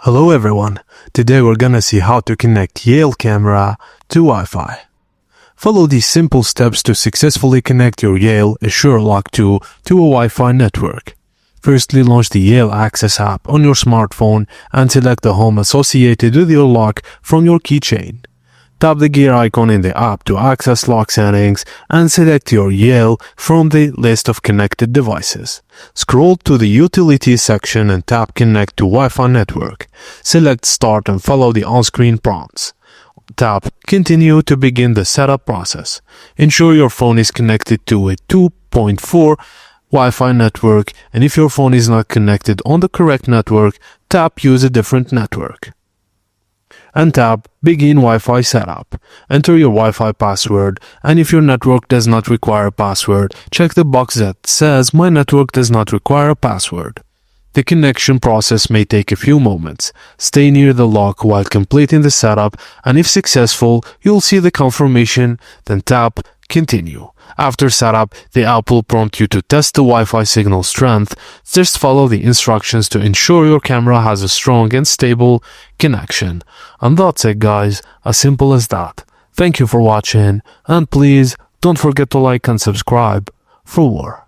Hello everyone, today we're gonna see how to connect Yale camera to Wi-Fi. Follow these simple steps to successfully connect your Yale Assure Lock 2 to a Wi-Fi network. Firstly, launch the Yale Access app on your smartphone and select the home associated with your lock from your keychain. Tap the gear icon in the app to access lock settings and select your Yale from the list of connected devices. Scroll to the Utilities section and tap Connect to Wi-Fi Network. Select Start and follow the on-screen prompts. Tap Continue to begin the setup process. Ensure your phone is connected to a 2.4 Wi-Fi network, and if your phone is not connected on the correct network, tap Use a different network. And tap Begin Wi-Fi Setup. Enter your Wi-Fi password, and if your network does not require a password, check the box that says My network does not require a password. The connection process may take a few moments. Stay near the lock while completing the setup, and if successful, you'll see the confirmation, then tap Continue. After setup, the app will prompt you to test the Wi-Fi signal strength. Just follow the instructions to ensure your camera has a strong and stable connection. And that's it, guys, as simple as that. Thank you for watching, and please don't forget to like and subscribe for more.